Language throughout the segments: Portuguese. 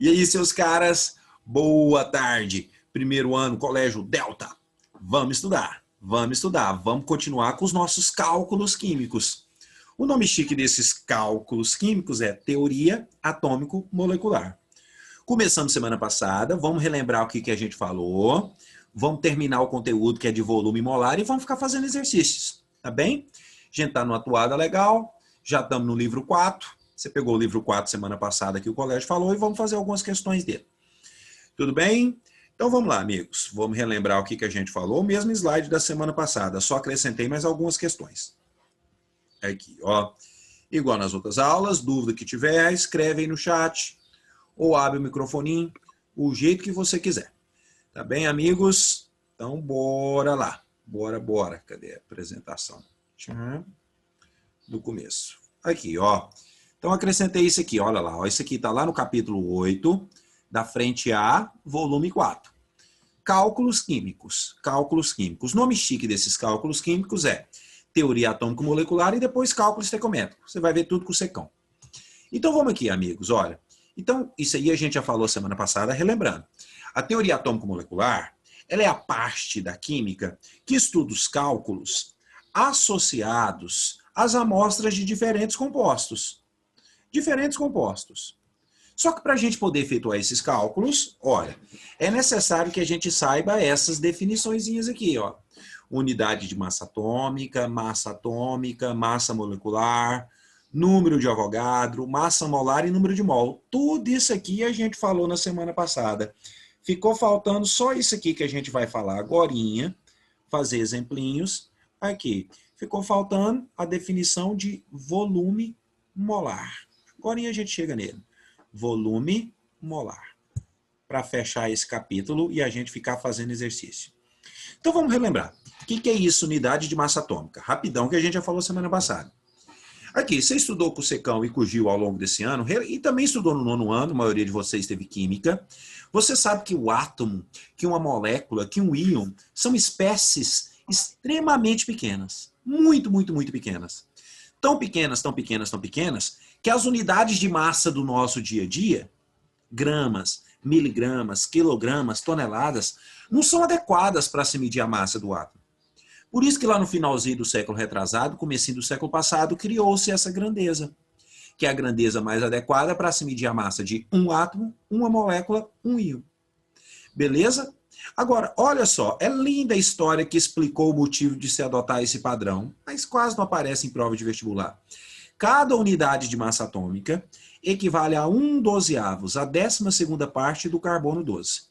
E aí, seus caras, boa tarde. Primeiro ano, Colégio Delta. Vamos estudar, vamos continuar com os nossos cálculos químicos. O nome chique desses cálculos químicos é teoria atômico-molecular. Começamos semana passada, vamos relembrar o que a gente falou, vamos terminar o conteúdo que é de volume molar e vamos ficar fazendo exercícios, tá bem? A gente está numa toada legal, já estamos no livro 4, você pegou o livro 4 semana passada que o colégio falou e vamos fazer algumas questões dele. Tudo bem? Então vamos lá, amigos. Vamos relembrar o que a gente falou. O mesmo slide da semana passada, só acrescentei mais algumas questões. Aqui, ó. Igual nas outras aulas, dúvida que tiver, escreve aí no chat ou abre o microfoninho, o jeito que você quiser. Tá bem, amigos? Então bora lá. Bora. Cadê a apresentação? Do começo. Aqui, ó. Então acrescentei isso aqui, olha lá. Ó. Isso aqui está lá no capítulo 8, da frente A, volume 4. Cálculos químicos. Cálculos químicos. O nome chique desses cálculos químicos é teoria atômico-molecular e depois cálculo estequiométrico. Você vai ver tudo com o secão. Então vamos aqui, amigos, olha. Então, isso aí a gente já falou semana passada, relembrando. A teoria atômico-molecular, ela é a parte da química que estuda os cálculos associados às amostras de diferentes compostos. Só que para a gente poder efetuar esses cálculos, olha, é necessário que a gente saiba essas definiçõezinhas aqui, ó. Unidade de massa atômica, massa molecular, número de Avogadro, massa molar e número de mol. Tudo isso aqui a gente falou na semana passada. Ficou faltando só isso aqui que a gente vai falar agorinha, fazer exemplinhos. Aqui, ficou faltando a definição de volume molar. Agorinha a gente chega nele. Volume molar. Para fechar esse capítulo e a gente ficar fazendo exercício. Então vamos relembrar. O que é isso, unidade de massa atômica? Rapidão, que a gente já falou semana passada. Aqui, você estudou com o Secão e com o Gil ao longo desse ano, e também estudou no 9º ano, a maioria de vocês teve química. Você sabe que o átomo, que uma molécula, que um íon, são espécies extremamente pequenas. Muito pequenas. Tão pequenas, que as unidades de massa do nosso dia a dia, gramas, miligramas, quilogramas, toneladas, não são adequadas para se medir a massa do átomo. Por isso que lá no finalzinho do século retrasado, comecinho do século passado, criou-se essa grandeza, que é a grandeza mais adequada para se medir a massa de um átomo, uma molécula, um íon. Beleza? Agora, olha só, é linda a história que explicou o motivo de se adotar esse padrão, mas quase não aparece em prova de vestibular. Cada unidade de massa atômica equivale a 1/12, a 12ª parte do carbono 12.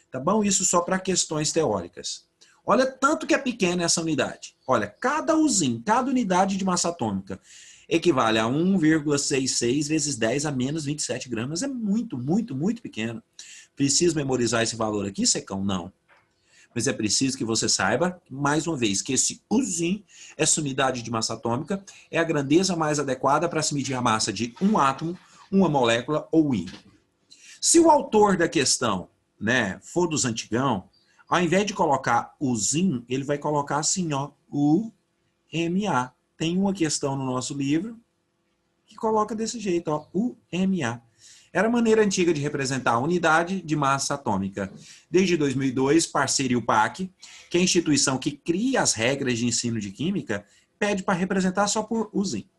Tá bom? Isso só para questões teóricas. Olha tanto que é pequena essa unidade. Olha, cada unidade de massa atômica equivale a 1,66 vezes 10 a menos 27 gramas. É muito pequeno. Preciso memorizar esse valor aqui, Secão? Não. Mas é preciso que você saiba, mais uma vez, que esse Uzinho, essa unidade de massa atômica, é a grandeza mais adequada para se medir a massa de um átomo, uma molécula ou um íon. Se o autor da questão, né, for dos antigão, ao invés de colocar Uzinho, ele vai colocar assim, ó, UMA. Tem uma questão no nosso livro que coloca desse jeito, ó, UMA. Era a maneira antiga de representar a unidade de massa atômica. Desde 2002, parceria UPAC, que é a instituição que cria as regras de ensino de química, pede para representar só por Uzinho.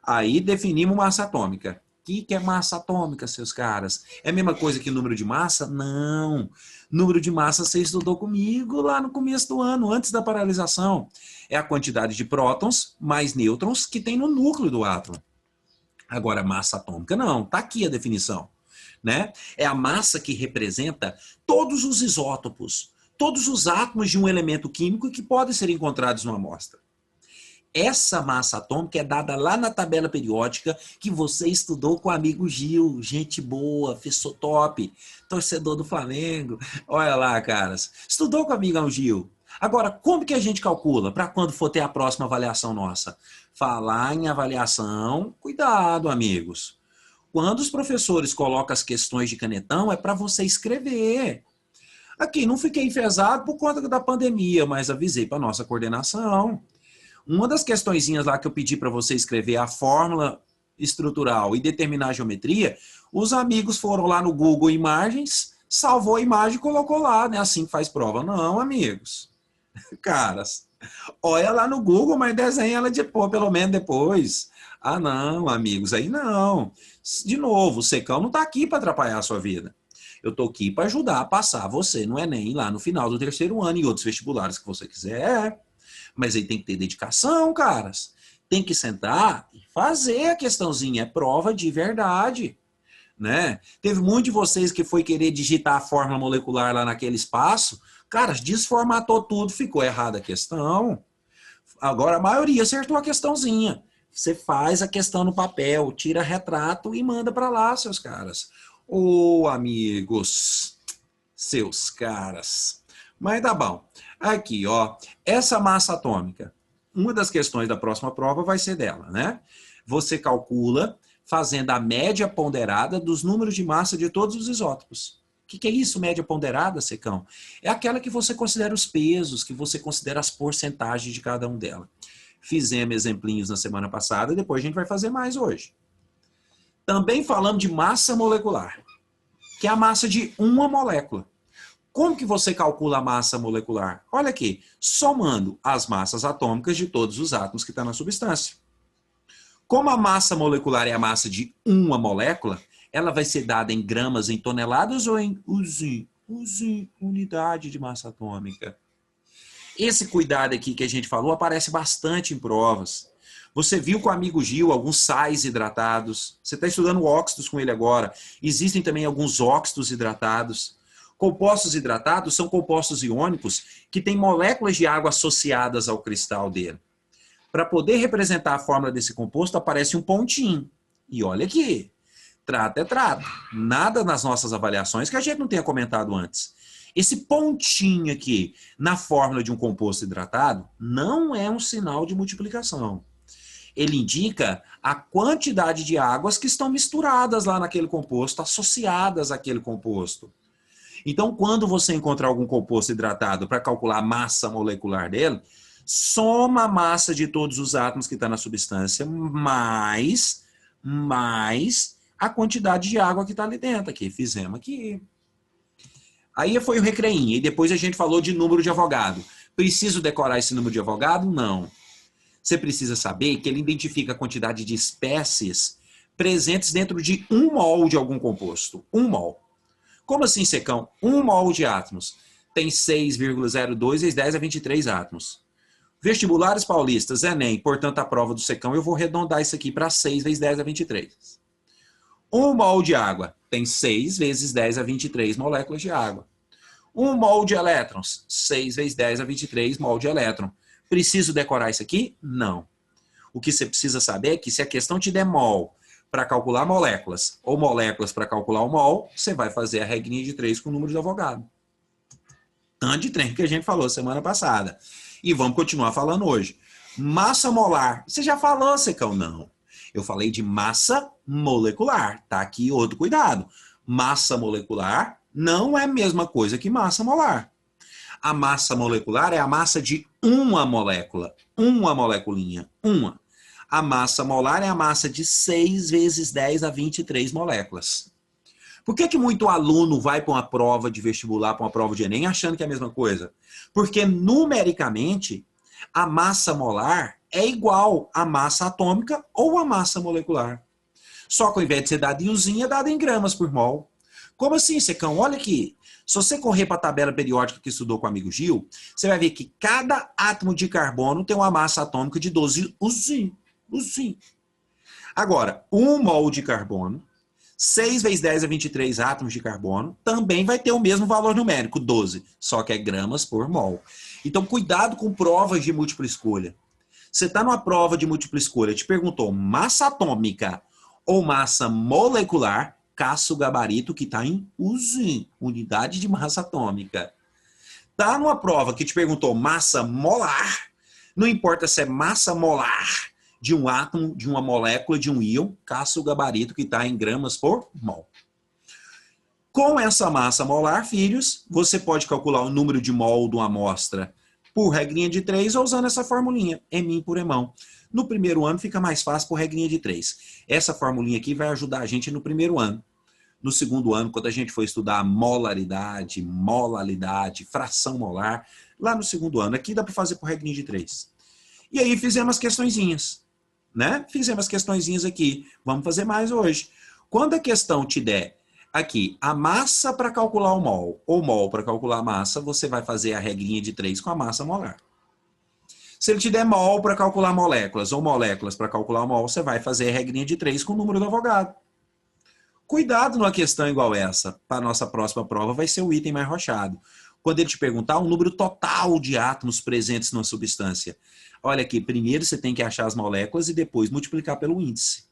Aí definimos massa atômica. O que é massa atômica, seus caras? É a mesma coisa que número de massa? Não. Número de massa você estudou comigo lá no começo do ano, antes da paralisação. É a quantidade de prótons mais nêutrons que tem no núcleo do átomo. Agora, massa atômica não. Está aqui a definição. Né? É a massa que representa todos os isótopos, todos os átomos de um elemento químico que podem ser encontrados numa amostra. Essa massa atômica é dada lá na tabela periódica que você estudou com o amigo Gil. Gente boa, professor top, torcedor do Flamengo. Olha lá, caras. Estudou com o amigo Gil. Agora, como que a gente calcula para quando for ter a próxima avaliação nossa? Falar em avaliação, cuidado, amigos. Quando os professores colocam as questões de canetão, é para você escrever. Aqui, não fiquei enfesado por conta da pandemia, mas avisei para a nossa coordenação. Uma das questõezinhas lá que eu pedi para você escrever a fórmula estrutural e determinar a geometria, os amigos foram lá no Google Imagens, salvou a imagem e colocou lá, né? Assim que faz prova. Não, amigos. Caras, olha lá no Google, mas desenha ela pelo menos depois. Ah, não, amigos, aí não. De novo, o Secão não está aqui para atrapalhar a sua vida. Eu estou aqui para ajudar a passar você no Enem lá no final do 3º ano e outros vestibulares que você quiser. Mas aí tem que ter dedicação, caras. Tem que sentar e fazer a questãozinha. É prova de verdade. Né? Teve muito de vocês que foi querer digitar a fórmula molecular lá naquele espaço. Cara, desformatou tudo, ficou errada a questão. Agora a maioria acertou a questãozinha. Você faz a questão no papel, tira retrato e manda para lá, seus caras. Ô, amigos, seus caras. Mas tá bom. Aqui, ó, essa massa atômica, uma das questões da próxima prova vai ser dela, né? Você calcula fazendo a média ponderada dos números de massa de todos os isótopos. O que é isso, média ponderada, Secão? É aquela que você considera os pesos, que você considera as porcentagens de cada um delas. Fizemos exemplinhos na semana passada, depois a gente vai fazer mais hoje. Também falamos de massa molecular, que é a massa de uma molécula. Como que você calcula a massa molecular? Olha aqui, somando as massas atômicas de todos os átomos que estão na substância. Como a massa molecular é a massa de uma molécula, ela vai ser dada em gramas, em toneladas ou em unidade de massa atômica. Esse cuidado aqui que a gente falou aparece bastante em provas. Você viu com o amigo Gil alguns sais hidratados. Você está estudando óxidos com ele agora. Existem também alguns óxidos hidratados. Compostos hidratados são compostos iônicos que têm moléculas de água associadas ao cristal dele. Para poder representar a fórmula desse composto, aparece um pontinho. E olha aqui, trato é trato. Nada nas nossas avaliações que a gente não tenha comentado antes. Esse pontinho aqui na fórmula de um composto hidratado não é um sinal de multiplicação. Ele indica a quantidade de águas que estão misturadas lá naquele composto, associadas àquele composto. Então, quando você encontrar algum composto hidratado para calcular a massa molecular dele, soma a massa de todos os átomos que está na substância, mais a quantidade de água que está ali dentro. Aqui, fizemos aqui. Aí foi o recreinho, e depois a gente falou de número de Avogadro. Preciso decorar esse número de Avogadro? Não. Você precisa saber que ele identifica a quantidade de espécies presentes dentro de 1 mol de algum composto. 1 mol. Como assim, Secão? 1 mol de átomos tem 6,02 vezes 10 a 23 átomos. Vestibulares paulistas, Enem, portanto a prova do Secão, eu vou arredondar isso aqui para 6 vezes 10 a 23. 1 mol de água tem 6 vezes 10 a 23 moléculas de água. 1 mol de elétrons, 6 vezes 10 a 23 mol de elétron. Preciso decorar isso aqui? Não. O que você precisa saber é que se a questão te der mol para calcular moléculas, ou moléculas para calcular o mol, você vai fazer a regrinha de 3 com o número de Avogadro. Tanto de trem que a gente falou semana passada. E vamos continuar falando hoje. Massa molar. Você já falou, Secão? Não. Eu falei de massa molecular. Tá aqui outro cuidado. Massa molecular não é a mesma coisa que massa molar. A massa molecular é a massa de uma molécula. Uma moleculinha. Uma. A massa molar é a massa de 6 vezes 10 a 23 moléculas. Por que muito aluno vai para uma prova de vestibular, para uma prova de Enem, achando que é a mesma coisa? Porque, numericamente, a massa molar é igual à massa atômica ou à massa molecular. Só que ao invés de ser dada em usinha, é dada em gramas por mol. Como assim, Secão? Olha aqui. Se você correr para a tabela periódica que estudou com o amigo Gil, você vai ver que cada átomo de carbono tem uma massa atômica de 12 usin. Agora, 1 mol de carbono, 6 vezes 10 a 23 átomos de carbono, também vai ter o mesmo valor numérico, 12, só que é gramas por mol. Então, cuidado com provas de múltipla escolha. Você está numa prova de múltipla escolha, te perguntou massa atômica ou massa molecular, caça o gabarito que está em usin, unidade de massa atômica. Está numa prova que te perguntou massa molar, não importa se é massa molar de um átomo, de uma molécula, de um íon, caça o gabarito que está em gramas por mol. Com essa massa molar, filhos, você pode calcular o número de mol de uma amostra por regrinha de 3 ou usando essa formulinha, Emin por Emão. No primeiro ano fica mais fácil por regrinha de 3. Essa formulinha aqui vai ajudar a gente no primeiro ano. No segundo ano, quando a gente for estudar molaridade, molalidade, fração molar, lá no segundo ano, aqui dá para fazer por regrinha de 3. E aí fizemos as questõezinhas, né? Fizemos as questõezinhas aqui. Vamos fazer mais hoje. Quando a questão te der aqui a massa para calcular o mol, ou mol para calcular a massa, você vai fazer a regrinha de 3 com a massa molar. Se ele te der mol para calcular moléculas, ou moléculas para calcular o mol, você vai fazer a regrinha de 3 com o número do Avogadro. Cuidado numa questão igual essa, para a nossa próxima prova, vai ser o item mais rochado. Quando ele te perguntar o número total de átomos presentes numa substância. Olha aqui, primeiro você tem que achar as moléculas e depois multiplicar pelo índice.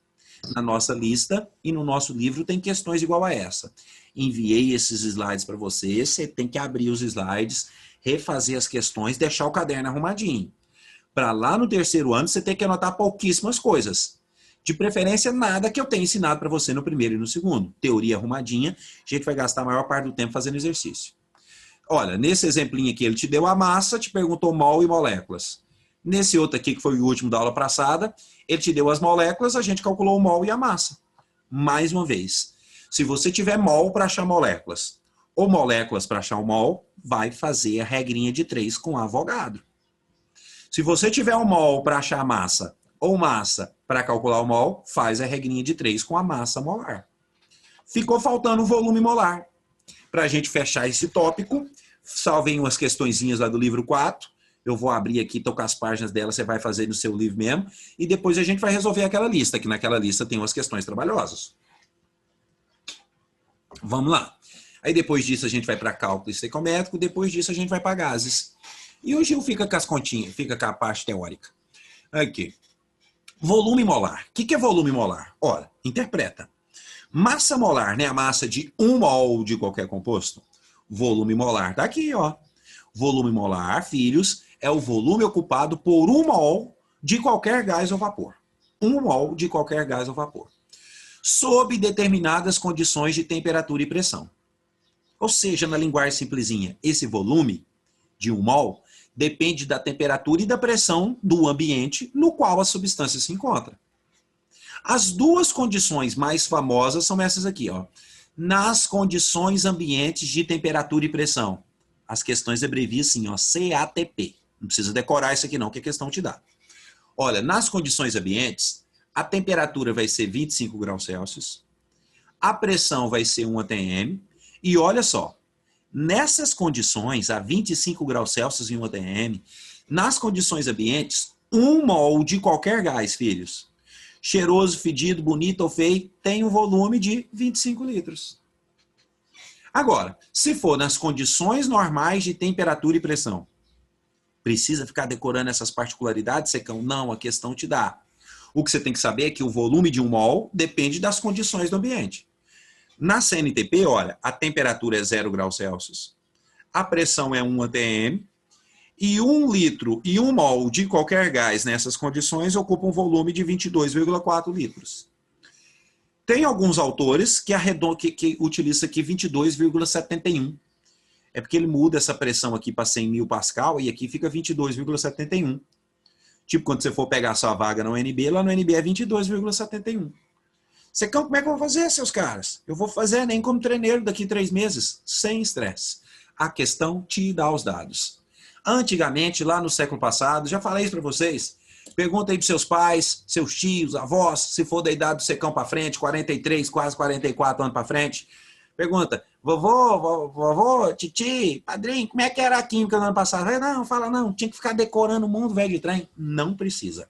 Na nossa lista e no nosso livro tem questões igual a essa. Enviei esses slides para você, você tem que abrir os slides, refazer as questões, deixar o caderno arrumadinho. Para lá no terceiro ano você tem que anotar pouquíssimas coisas. De preferência, nada que eu tenha ensinado para você no primeiro e no segundo. Teoria arrumadinha, a gente vai gastar a maior parte do tempo fazendo exercício. Olha, nesse exemplinho aqui, ele te deu a massa, te perguntou mol e moléculas. Nesse outro aqui, que foi o último da aula passada, ele te deu as moléculas, a gente calculou o mol e a massa. Mais uma vez, se você tiver mol para achar moléculas, ou moléculas para achar o mol, vai fazer a regrinha de 3 com Avogadro. Se você tiver o mol para achar a massa, ou massa para calcular o mol, faz a regrinha de 3 com a massa molar. Ficou faltando o volume molar. Para a gente fechar esse tópico, salvem umas questõezinhas lá do livro 4. Eu vou abrir aqui, estou com as páginas dela, você vai fazer no seu livro mesmo. E depois a gente vai resolver aquela lista, que naquela lista tem umas questões trabalhosas. Vamos lá. Aí depois disso a gente vai para cálculo estequiométrico, depois disso a gente vai para gases. E o Gil fica com as continhas, fica com a parte teórica. Aqui. Volume molar. O que é volume molar? Ora, interpreta. Massa molar, né? A massa de 1 mol de qualquer composto. Volume molar tá aqui, ó. Volume molar, filhos, é o volume ocupado por 1 mol de qualquer gás ou vapor. 1 mol de qualquer gás ou vapor. Sob determinadas condições de temperatura e pressão. Ou seja, na linguagem simplesinha, esse volume de 1 mol depende da temperatura e da pressão do ambiente no qual a substância se encontra. As duas condições mais famosas são essas aqui, ó. Nas condições ambientes de temperatura e pressão. As questões abreviam assim, ó, CATP. Não precisa decorar isso aqui não, que a questão te dá. Olha, nas condições ambientes, a temperatura vai ser 25 graus Celsius, a pressão vai ser 1 atm, e olha só, nessas condições, a 25 graus Celsius e 1 atm, nas condições ambientes, 1 mol de qualquer gás, filhos, cheiroso, fedido, bonito ou feio, tem um volume de 25 litros. Agora, se for nas condições normais de temperatura e pressão, precisa ficar decorando essas particularidades, Secão? Não, a questão te dá. O que você tem que saber é que o volume de 1 mol depende das condições do ambiente. Na CNTP, olha, a temperatura é 0 graus Celsius, a pressão é 1 atm, e 1 litro e 1 mol de qualquer gás nessas condições ocupa um volume de 22,4 litros. Tem alguns autores que utilizam aqui 22,71. É porque ele muda essa pressão aqui para 100 mil pascal e aqui fica 22,71. Tipo, quando você for pegar a sua vaga no UNB, lá no UNB é 22,71. Secão, como é que eu vou fazer, seus caras? Eu vou fazer nem como treineiro daqui 3 meses, sem estresse. A questão te dá os dados. Antigamente, lá no século passado, já falei isso para vocês, pergunta aí para seus pais, seus tios, avós, se for da idade do Secão para frente, 43, quase 44 anos para frente, pergunta, vovô, titi, padrinho, como é que era a química no ano passado? Não, fala não, tinha que ficar decorando o mundo velho de trem. Não precisa.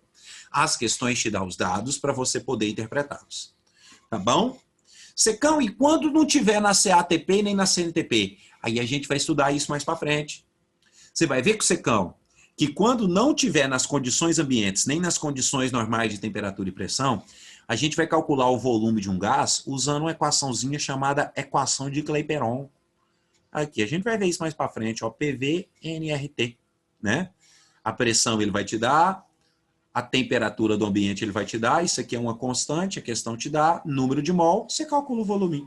As questões te dão os dados para você poder interpretá-los. Tá bom? Secão, e quando não tiver na CATP nem na CNTP? Aí a gente vai estudar isso mais para frente. Você vai ver com o Secão que quando não tiver nas condições ambientes, nem nas condições normais de temperatura e pressão, a gente vai calcular o volume de um gás usando uma equaçãozinha chamada equação de Clapeyron. Aqui, a gente vai ver isso mais para frente, ó, PV-nRT, né? A pressão ele vai te dar, a temperatura do ambiente ele vai te dar, isso aqui é uma constante, a questão te dá, número de mol, você calcula o volume,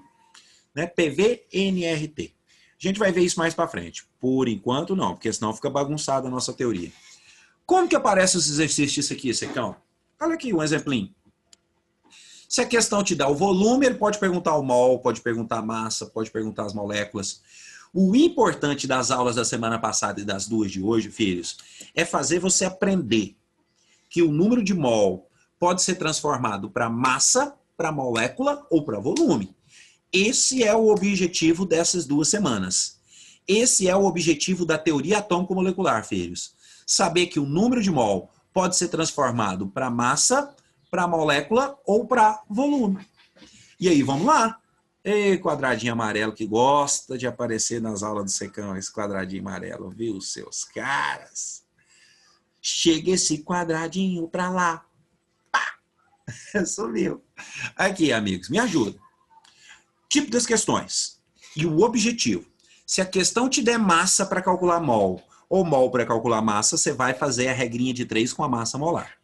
né? PV-nRT. A gente vai ver isso mais para frente. Por enquanto, não, porque senão fica bagunçada a nossa teoria. Como que aparecem os exercícios disso aqui, Secão? Olha aqui um exemplinho. Se a questão te dá o volume, ele pode perguntar o mol, pode perguntar a massa, pode perguntar as moléculas. O importante das aulas da semana passada e das duas de hoje, filhos, é fazer você aprender que o número de mol pode ser transformado para massa, para molécula ou para volume. Esse é o objetivo dessas 2 semanas. Esse é o objetivo da teoria atômico-molecular, filhos. Saber que o número de mol pode ser transformado para massa, para molécula ou para volume. E aí, vamos lá. Ei, quadradinho amarelo que gosta de aparecer nas aulas do secão, esse quadradinho amarelo, viu, seus caras? Chega esse quadradinho para lá. Pá! Sumiu. Aqui, amigos, me ajuda. Tipo das questões e o objetivo. Se a questão te der massa para calcular mol ou mol para calcular massa, você vai fazer a regrinha de 3 com a massa molar.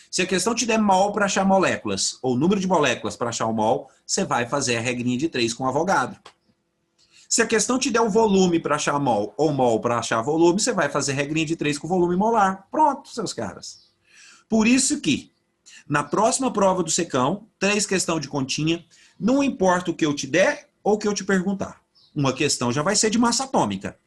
Se a questão te der mol para achar moléculas ou número de moléculas para achar o mol, você vai fazer a regrinha de 3 com o Avogadro. Se a questão te der o volume para achar mol ou mol para achar volume, você vai fazer a regrinha de 3 com o volume molar. Pronto, seus caras. Por isso que, na próxima prova do secão, 3 questões de continha, não importa o que eu te der ou o que eu te perguntar. Uma questão já vai ser de massa atômica.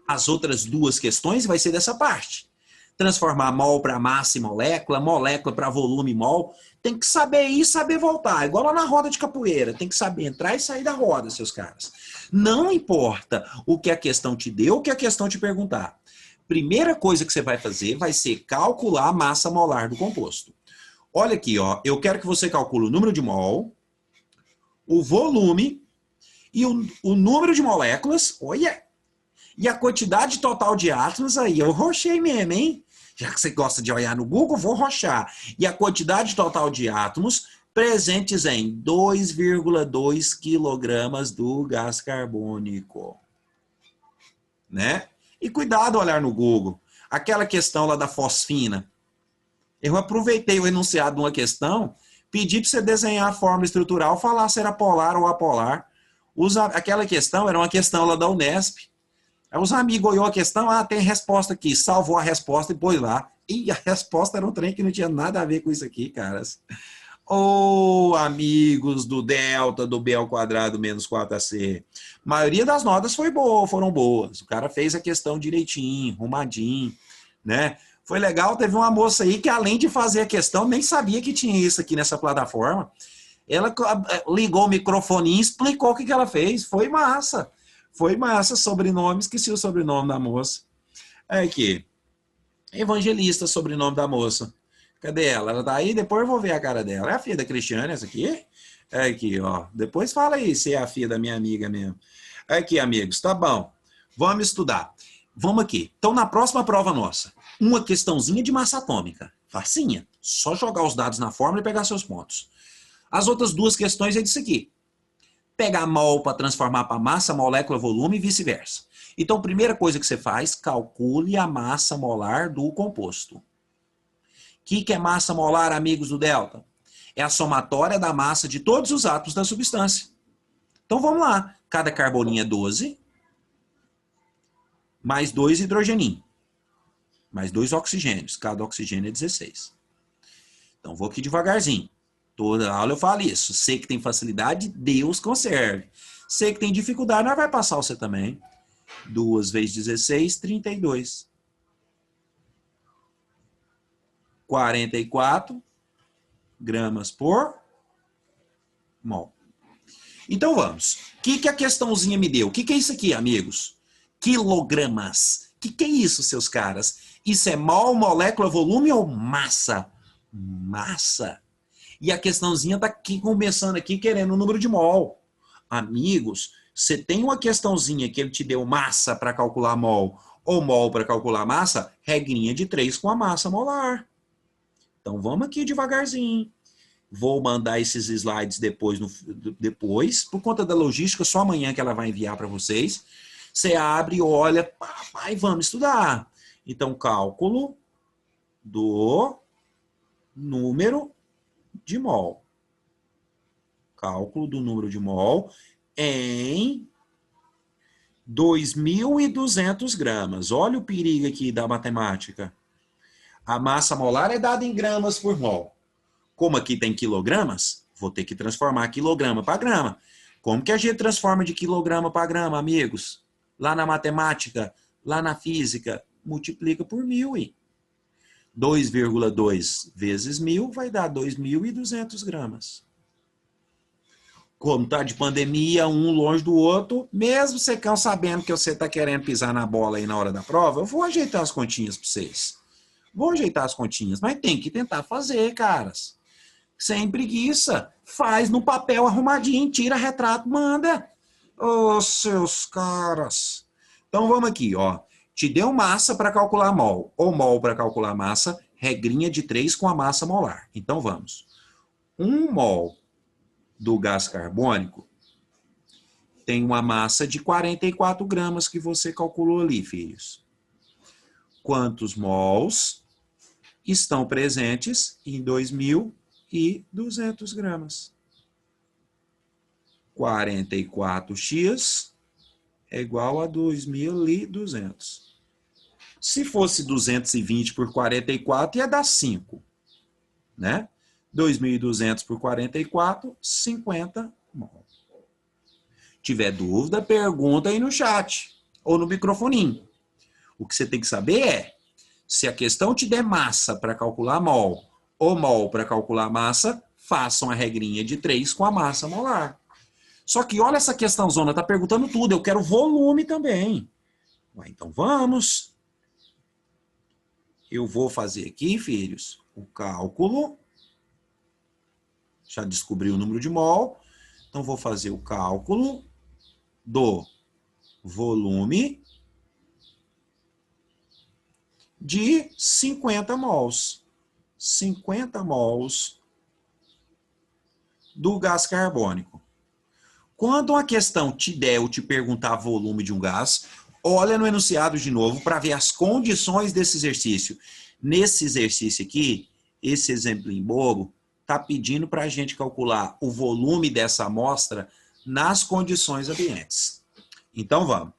As outras 2 questões vai ser dessa parte. Transformar mol para massa e molécula, molécula para volume e mol. Tem que saber ir e saber voltar. Igual lá na roda de capoeira. Tem que saber entrar e sair da roda, seus caras. Não importa o que a questão te deu ou o que a questão te perguntar. Primeira coisa que você vai fazer vai ser calcular a massa molar do composto. Olha aqui, ó. Eu quero que você calcule o número de mol, o volume e o número de moléculas. Olha! E a quantidade total de átomos aí. Eu rochei mesmo, hein? Já que você gosta de olhar no Google, vou rochar. E a quantidade total de átomos presentes em 2,2 quilogramas do gás carbônico. Né? E cuidado ao olhar no Google. Aquela questão lá da fosfina. Eu aproveitei o enunciado de uma questão, pedi para você desenhar a fórmula estrutural, falar se era polar ou apolar. Aquela questão era uma questão lá da Unesp. Aí os amigos olhou a questão, tem resposta aqui, salvou a resposta e pôs lá. E a resposta era um trem que não tinha nada a ver com isso aqui, caras. Ô, amigos do delta do B ao quadrado menos 4AC. A maioria das notas foram boas. O cara fez a questão direitinho, arrumadinho, né? Foi legal, teve uma moça aí que além de fazer a questão, nem sabia que tinha isso aqui nessa plataforma. Ela ligou o microfone e explicou o que ela fez. Foi massa. Foi massa, sobrenome, esqueci o sobrenome da moça. Aqui. Evangelista, sobrenome da moça. Cadê ela? Ela tá aí? Depois eu vou ver a cara dela. É a filha da Cristiane, essa aqui? Aqui, ó. Depois fala aí se é a filha da minha amiga mesmo. Aqui, amigos, tá bom. Vamos estudar. Vamos aqui. Então, na próxima prova nossa, uma questãozinha de massa atômica. Facinha. Só jogar os dados na fórmula e pegar seus pontos. As outras 2 questões é disso aqui. Pegar mol para transformar para massa, molécula, volume e vice-versa. Então, primeira coisa que você faz, calcule a massa molar do composto. O que é massa molar, amigos do delta? É a somatória da massa de todos os átomos da substância. Então, vamos lá. Cada carboninho é 12, mais 2 hidrogeninhos, mais 2 oxigênios. Cada oxigênio é 16. Então, vou aqui devagarzinho. Toda aula eu falo isso. Sei que tem facilidade, Deus conserve. Sei que tem dificuldade, mas vai passar você também. 2 vezes 16, 32. 44 gramas por mol. Então vamos. O que a questãozinha me deu? O que é isso aqui, amigos? Quilogramas. O que é isso, seus caras? Isso é mol, molécula, volume ou massa? Massa. E a questãozinha está aqui começando aqui querendo o número de mol. Amigos, você tem uma questãozinha que ele te deu massa para calcular mol ou mol para calcular massa, regrinha de 3 com a massa molar. Então vamos aqui devagarzinho. Vou mandar esses slides depois, por conta da logística, só amanhã que ela vai enviar para vocês. Você abre, olha, papai, vamos estudar. Então, cálculo do número de mol. Cálculo do número de mol em 2.200 gramas. Olha o perigo aqui da matemática. A massa molar é dada em gramas por mol. Como aqui tem quilogramas, vou ter que transformar quilograma para grama. Como que a gente transforma de quilograma para grama, amigos? Lá na matemática, lá na física, multiplica por 1000. 2,2 vezes 1000 vai dar 2.200 gramas. Como está de pandemia, um longe do outro, mesmo você sabendo que você está querendo pisar na bola aí na hora da prova, eu vou ajeitar as continhas para vocês. Vou ajeitar as continhas, mas tem que tentar fazer, caras. Sem preguiça. Faz no papel arrumadinho, tira retrato, manda. Ô, seus caras. Então vamos aqui, ó. Te deu massa para calcular mol, ou mol para calcular massa, regrinha de 3 com a massa molar. Então vamos. 1 mol do gás carbônico tem uma massa de 44 gramas que você calculou ali, filhos. Quantos mols estão presentes em 2.200 gramas? 44x é igual a 2.200. Se fosse 220 por 44, ia dar 5, né? 2.200 por 44, 50 mol. Tiver dúvida, pergunta aí no chat ou no microfoninho. O que você tem que saber é, se a questão te der massa para calcular mol ou mol para calcular massa, façam a regrinha de 3 com a massa molar. Só que olha essa questão zona, tá perguntando tudo, eu quero volume também. Então vamos. Eu vou fazer aqui, filhos, o cálculo. Já descobri o número de mol. Então vou fazer o cálculo do volume de 50 mols. 50 mols do gás carbônico. Quando uma questão te der ou te perguntar volume de um gás, olha no enunciado de novo para ver as condições desse exercício. Nesse exercício aqui, esse exemplinho bobo, está pedindo para a gente calcular o volume dessa amostra nas condições ambientes. Então vamos.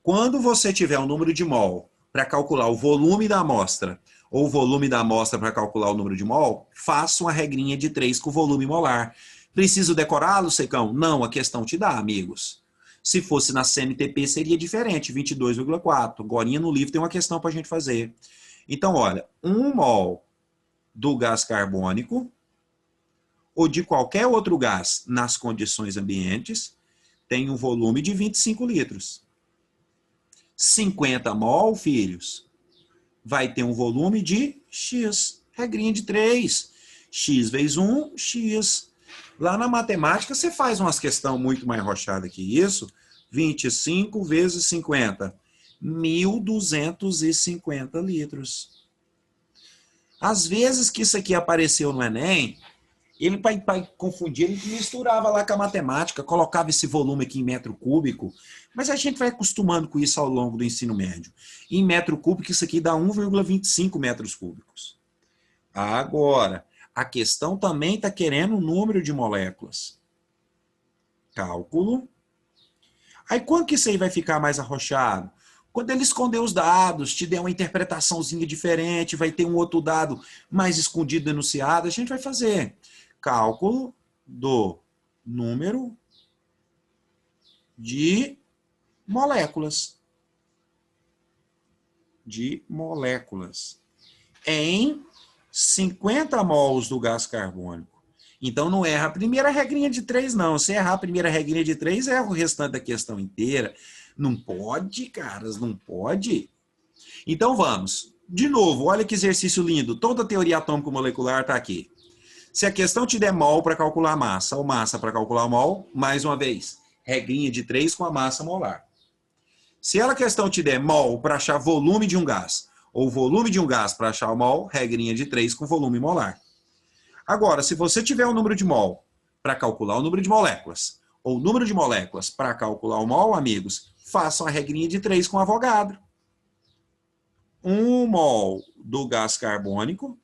Quando você tiver um número de mol para calcular o volume da amostra, ou o volume da amostra para calcular o número de mol, faça uma regrinha de 3 com o volume molar. Preciso decorá-lo, Secão? Não, a questão te dá, amigos. Se fosse na CNTP, seria diferente, 22,4. Agora no livro tem uma questão para a gente fazer. Então, olha, 1 mol do gás carbônico, ou de qualquer outro gás nas condições ambientes, tem um volume de 25 litros. 50 mol, filhos, vai ter um volume de X. Regrinha de 3. X vezes 1, X. Lá na matemática, você faz umas questões muito mais rochadas que isso. 25 vezes 50. 1.250 litros. Às vezes que isso aqui apareceu no Enem, ele, para confundir, ele misturava lá com a matemática, colocava esse volume aqui em metro cúbico, mas a gente vai acostumando com isso ao longo do ensino médio. Em metro cúbico, isso aqui dá 1,25 metros cúbicos. Agora, a questão também está querendo o número de moléculas. Cálculo. Aí quando que isso aí vai ficar mais arrochado? Quando ele esconder os dados, te der uma interpretaçãozinha diferente, vai ter um outro dado mais escondido enunciado, a gente vai fazer cálculo do número de moléculas. De moléculas. Em 50 mols do gás carbônico. Então não erra a primeira regrinha de 3, não. Se errar a primeira regrinha de 3, erra o restante da questão inteira. Não pode, caras, não pode. Então vamos. De novo, olha que exercício lindo. Toda a teoria atômico-molecular está aqui. Se a questão te der mol para calcular massa, ou massa para calcular mol, mais uma vez, regrinha de 3 com a massa molar. Se a questão te der mol para achar volume de um gás, ou volume de um gás para achar o mol, regrinha de 3 com volume molar. Agora, se você tiver o número de mol para calcular o número de moléculas, ou o número de moléculas para calcular o mol, amigos, façam a regrinha de 3 com Avogadro. 1 mol do gás carbônico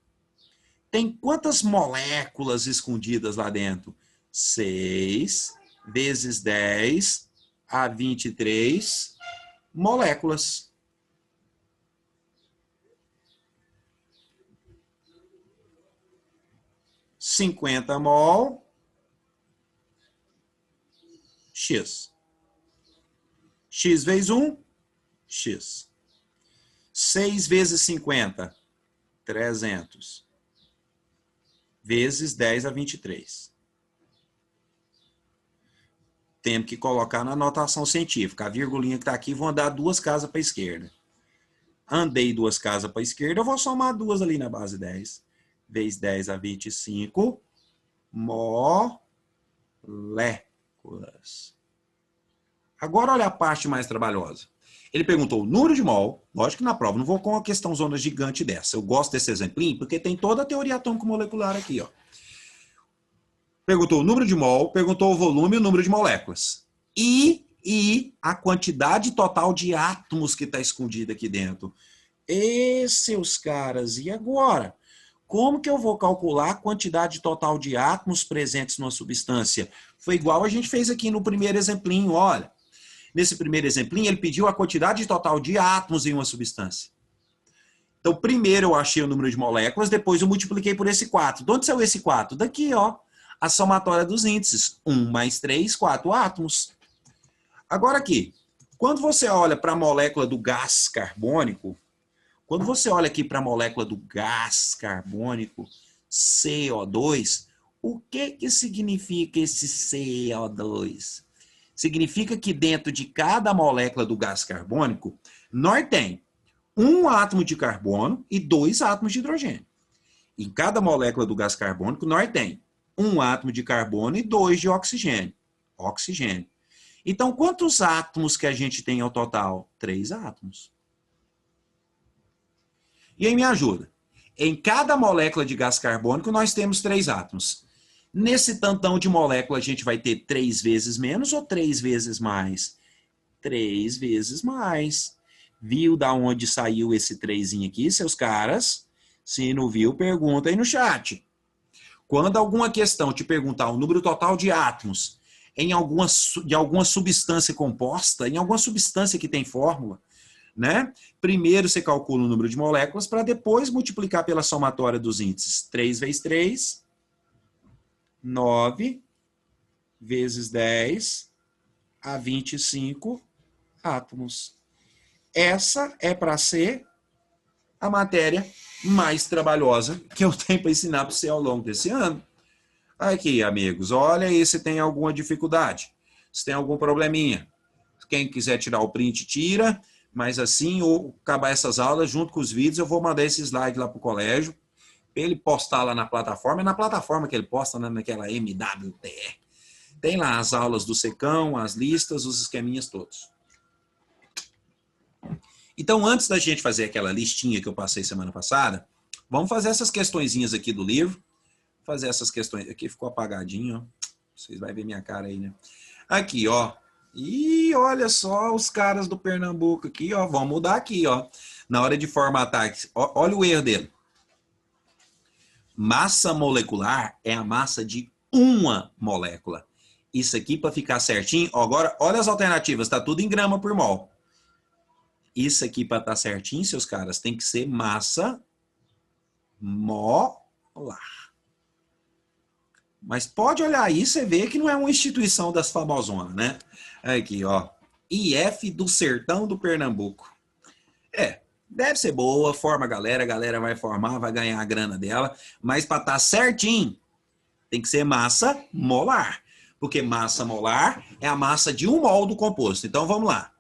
tem quantas moléculas escondidas lá dentro? 6 vezes 10 a 23 moléculas. 50 mol X. X vezes 1, X. 6 vezes 50, 300. Vezes 10 a 23. Temos que colocar na notação científica. A virgulinha que está aqui, vou andar 2 casas para a esquerda. Andei 2 casas para a esquerda, eu vou somar 2 ali na base 10. Vezes 10 a 25, moléculas. Agora olha a parte mais trabalhosa. Ele perguntou o número de mol, lógico que na prova, não vou com uma questão zona gigante dessa. Eu gosto desse exemplinho porque tem toda a teoria atômico-molecular aqui, ó. Perguntou o número de mol, perguntou o volume e o número de moléculas. E a quantidade total de átomos que está escondida aqui dentro. E seus caras, e agora? Como que eu vou calcular a quantidade total de átomos presentes numa substância? Foi igual a gente fez aqui no primeiro exemplinho, olha. Nesse primeiro exemplinho, ele pediu a quantidade total de átomos em uma substância. Então, primeiro eu achei o número de moléculas, depois eu multipliquei por esse 4. De onde saiu esse 4? Daqui, ó. A somatória dos índices. 1 mais 3, 4 átomos. Agora aqui, quando você olha para a molécula do gás carbônico, quando você olha aqui para a molécula do gás carbônico, CO2, o que significa esse CO2? Significa que dentro de cada molécula do gás carbônico, nós tem um átomo de carbono e 2 átomos de hidrogênio. Em cada molécula do gás carbônico, nós tem um átomo de carbono e 2 de oxigênio. Oxigênio. Então, quantos átomos que a gente tem ao total? 3 átomos. E aí me ajuda. Em cada molécula de gás carbônico, nós temos 3 átomos. Nesse tantão de molécula, a gente vai ter 3 vezes menos ou 3 vezes mais? 3 vezes mais. Viu da onde saiu esse 3 aqui, seus caras? Se não viu, pergunta aí no chat. Quando alguma questão te perguntar o número total de átomos de alguma substância composta, em alguma substância que tem fórmula, né? Primeiro você calcula o número de moléculas para depois multiplicar pela somatória dos índices. 3 vezes 3, 9 vezes 10 a 25 átomos. Essa é para ser a matéria mais trabalhosa que eu tenho para ensinar para você ao longo desse ano. Aqui, amigos, olha aí se tem alguma dificuldade, se tem algum probleminha. Quem quiser tirar o print, tira, mas assim, ou acabar essas aulas, junto com os vídeos, eu vou mandar esse slide lá para o colégio, para ele postar lá na plataforma, é na plataforma que ele posta, né, naquela MWTE. Tem lá as aulas do secão, as listas, os esqueminhas todos. Então, antes da gente fazer aquela listinha que eu passei semana passada, vamos fazer essas questõezinhas aqui do livro. Fazer essas questões. Aqui ficou apagadinho, ó. Vocês vão ver minha cara aí, né? Aqui, ó. E olha só os caras do Pernambuco aqui, ó. Vamos mudar aqui, ó. Na hora de formatar aqui. Olha o erro dele. Massa molecular é a massa de uma molécula. Isso aqui, para ficar certinho, ó, agora, olha as alternativas. Tá tudo em grama por mol. Isso aqui, para estar certinho, seus caras, tem que ser massa molar. Mas pode olhar aí, você vê que não é uma instituição das famosonas, né? Aqui, ó. IF do Sertão do Pernambuco. Deve ser boa, forma a galera vai formar, vai ganhar a grana dela, mas para estar certinho, tem que ser massa molar. Porque massa molar é a massa de 1 mol do composto. Então, vamos lá.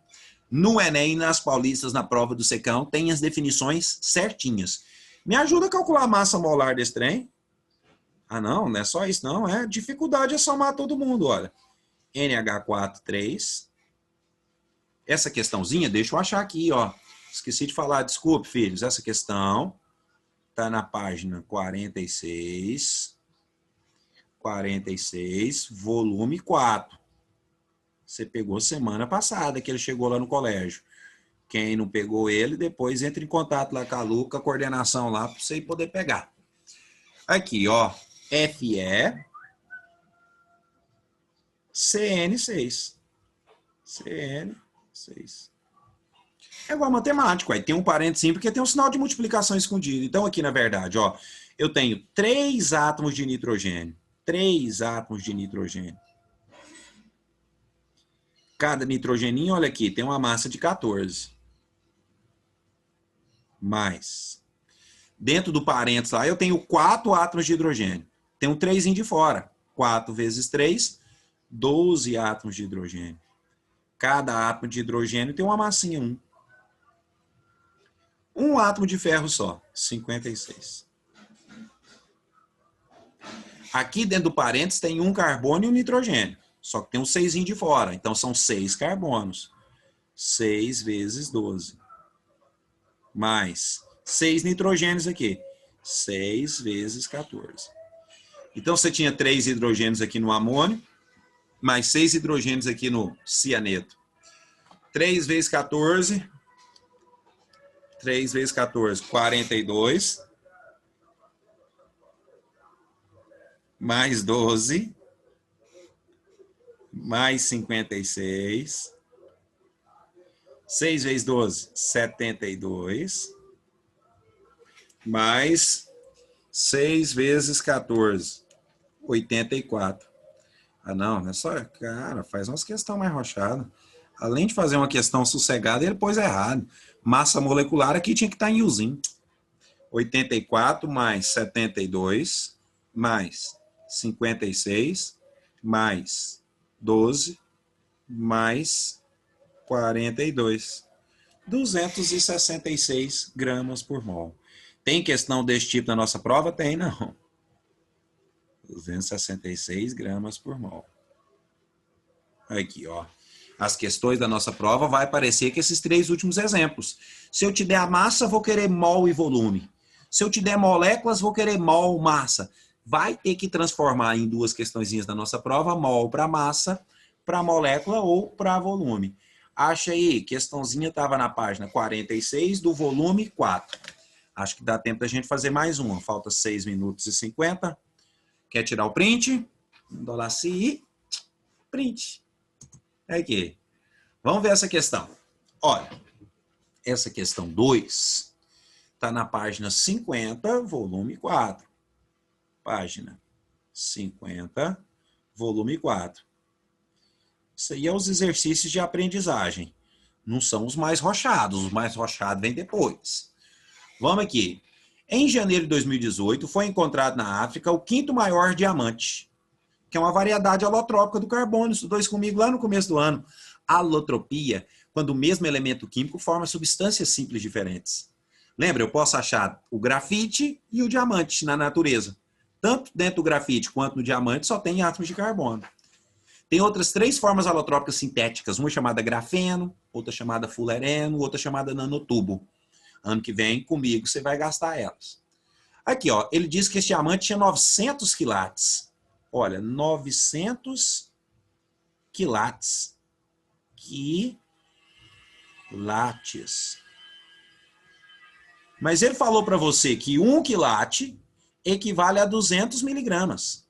No Enem, nas paulistas, na prova do secão, tem as definições certinhas. Me ajuda a calcular a massa molar desse trem? Ah, não é só isso, não. É dificuldade é somar todo mundo, olha. NH4, 3. Essa questãozinha, deixa eu achar aqui, ó. Esqueci de falar, desculpe, filhos. Essa questão está na página 46. 46, volume 4. Você pegou semana passada que ele chegou lá no colégio. Quem não pegou ele, depois entra em contato lá com a Lu, com a coordenação lá, para você poder pegar. Aqui, ó. FE CN6. CN6. É igual matemático, aí tem um parênteses porque tem um sinal de multiplicação escondido. Então aqui, na verdade, ó, Eu tenho 3 átomos de nitrogênio. 3 átomos de nitrogênio. Cada nitrogeninho, olha aqui, tem uma massa de 14. Mais. Dentro do parênteses lá, eu tenho 4 átomos de hidrogênio. Tem um 3 de fora. 4 vezes 3, 12 átomos de hidrogênio. Cada átomo de hidrogênio tem uma massinha 1. Um átomo de ferro só, 56. Aqui dentro do parênteses tem um carbono e um nitrogênio. Só que tem um 6 de fora. Então são 6 carbonos. 6 vezes 12. Mais 6 nitrogênios aqui. 6 vezes 14. Então você tinha 3 hidrogênios aqui no amônio, mais 6 hidrogênios aqui no cianeto. 3 vezes 14. 3 vezes 14, 42. Mais 12. Mais 56. 6 vezes 12, 72. Mais 6 vezes 14, 84. Ah, não é só... Cara, faz umas questões mais rochadas. Além de fazer uma questão sossegada, ele pôs errado. Massa molecular aqui tinha que estar em Uzinho. 84 mais 72, mais 56, mais 12, mais 42. 266 gramas por mol. Tem questão desse tipo na nossa prova? Tem, não. 266 gramas por mol. Aqui, ó. As questões da nossa prova vai parecer que esses 3 últimos exemplos. Se eu te der a massa, vou querer mol e volume. Se eu te der moléculas, vou querer mol, massa. Vai ter que transformar em 2 questõezinhas da nossa prova, mol para massa, para molécula ou para volume. Acha aí, questãozinha estava na página 46 do volume 4. Acho que dá tempo da gente fazer mais uma. Falta 6 minutos e 50. Quer tirar o print? $C, print. Aqui. Vamos ver essa questão. Olha, essa questão 2 está na página 50, volume 4. Página 50, volume 4. Isso aí é os exercícios de aprendizagem. Não são os mais rochados. Os mais rochados vêm depois. Vamos aqui. Em janeiro de 2018, foi encontrado na África o 5º maior diamante, que é uma variedade alotrópica do carbono. Estudou isso comigo lá no começo do ano. Alotropia, quando o mesmo elemento químico forma substâncias simples diferentes. Lembra, eu posso achar o grafite e o diamante na natureza. Tanto dentro do grafite quanto no diamante só tem átomos de carbono. Tem outras 3 formas alotrópicas sintéticas, uma chamada grafeno, outra chamada fulereno, outra chamada nanotubo. Ano que vem, comigo, você vai gastar elas. Aqui, ó, ele diz que esse diamante tinha 900 quilates. Olha, 900 quilates. Quilates. Mas ele falou para você que 1 quilate equivale a 200 miligramas.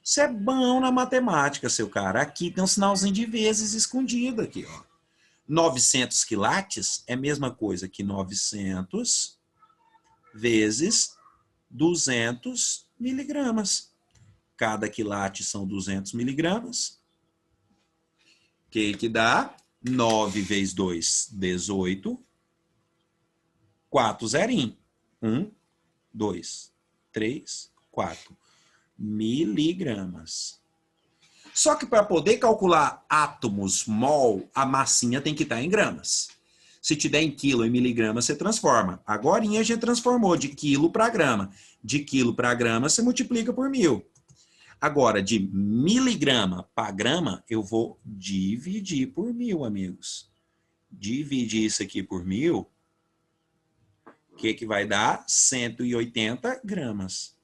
Você é bom na matemática, seu cara. Aqui tem um sinalzinho de vezes escondido aqui, ó. 900 quilates é a mesma coisa que 900 vezes 200 miligramas. Cada quilate são 200 miligramas. Que dá 9 vezes 2, 18. 4 zerinho. 1, 2, 3, 4 miligramas. Só que para poder calcular átomos, mol, a massinha tem que estar em gramas. Se te der em quilo e miligrama, você transforma. Agora a gente transformou de quilo para grama. De quilo para grama, você multiplica por 1000. Agora, de miligrama para grama, eu vou dividir por 1000, amigos. Dividir isso aqui por 1000, o que vai dar? 180 gramas.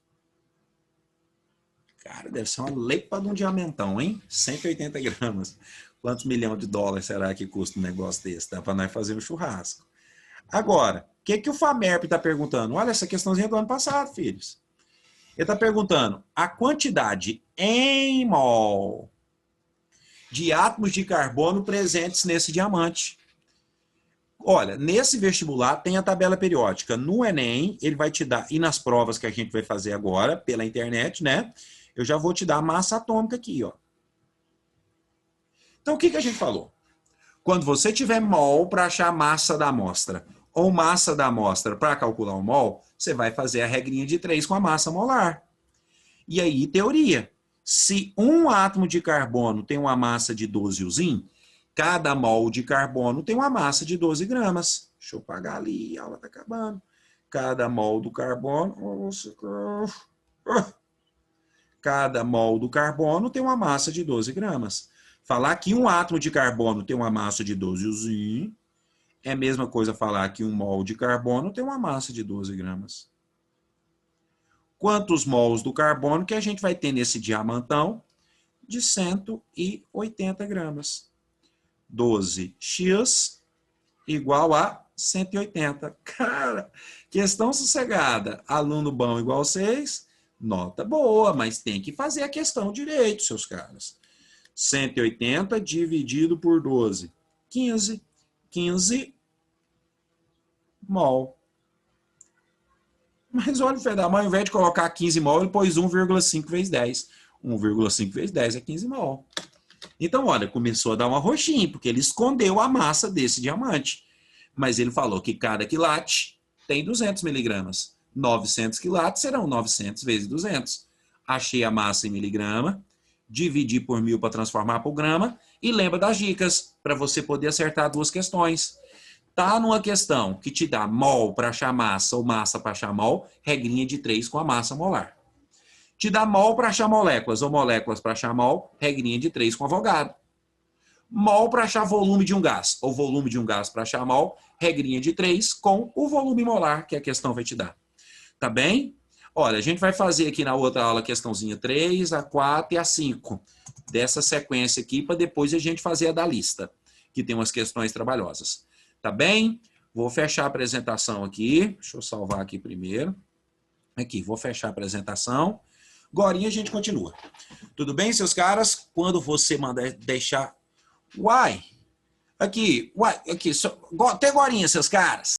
Cara, deve ser uma lepa de um diamantão, hein? 180 gramas. Quantos milhões de dólares será que custa um negócio desse? Dá para nós fazer um churrasco. Agora, o que o FAMERP está perguntando? Olha, essa questãozinha do ano passado, filhos. Ele está perguntando a quantidade em mol de átomos de carbono presentes nesse diamante. Olha, nesse vestibular tem a tabela periódica. No Enem, ele vai te dar, e nas provas que a gente vai fazer agora, pela internet, né? Eu já vou te dar a massa atômica aqui, ó. Então, o que a gente falou? Quando você tiver mol para achar a massa da amostra, ou massa da amostra para calcular o mol, você vai fazer a regrinha de 3 com a massa molar. E aí, teoria. Se um átomo de carbono tem uma massa de 12 usim, cada mol de carbono tem uma massa de 12 gramas. Deixa eu apagar ali, a aula está acabando. Cada mol do carbono... Cada mol do carbono tem uma massa de 12 gramas. Falar que um átomo de carbono tem uma massa de 12 usim é a mesma coisa falar que um mol de carbono tem uma massa de 12 gramas. Quantos mols do carbono que a gente vai ter nesse diamantão? De 180 gramas. 12x igual a 180. Cara, questão sossegada. Aluno bom igual 6, nota boa, mas tem que fazer a questão direito, seus caras. 180 dividido por 12. 15. 15 mol. Mas olha o filho da mãe, ao invés de colocar 15 mol, ele pôs 1,5 vezes 10. 1,5 vezes 10 é 15 mol. Então, olha, começou a dar uma roxinha, porque ele escondeu a massa desse diamante. Mas ele falou que cada quilate tem 200 miligramas. 900 quilates serão 900 vezes 200. Achei a massa em miligrama, dividi por 1000 para transformar para o grama, e lembra das dicas, para você poder acertar duas questões. Tá numa questão que te dá mol para achar massa ou massa para achar mol, regrinha de 3 com a massa molar. Te dá mol para achar moléculas ou moléculas para achar mol, regrinha de 3 com Avogadro. Mol para achar volume de um gás ou volume de um gás para achar mol, regrinha de 3 com o volume molar que a questão vai te dar. Tá bem? Olha, a gente vai fazer aqui na outra aula a questãozinha 3, a 4 e a 5 dessa sequência aqui para depois a gente fazer a da lista, que tem umas questões trabalhosas. Tá bem? Vou fechar a apresentação aqui. Deixa eu salvar aqui primeiro. Aqui, vou fechar a apresentação. Agorinha a gente continua. Tudo bem, seus caras? Quando você mandar deixar... Uai! Aqui, só... Até agorinha, seus caras.